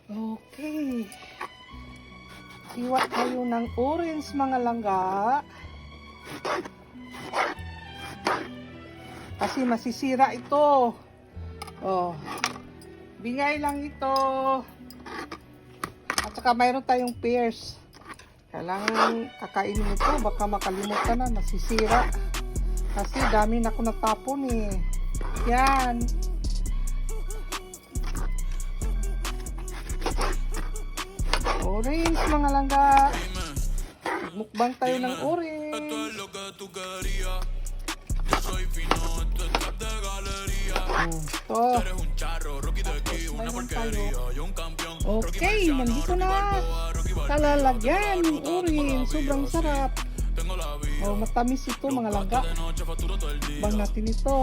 Okay. Hiwa tayo ng orange mga langga. Kasi masisira ito. Oh. Bingay lang ito. At saka mayroon tayong pears. Kailangan kakainin ito. Baka makalimutan na. Masisira. Kasi dami na ako natapon eh. Yan. Orange mga langga. Mukbang tayo ng orange. Ito. Okay, nandito na. Talalagyan yung orange. Sobrang sarap. Oh, matamis ito mga langga. Bang natin ito.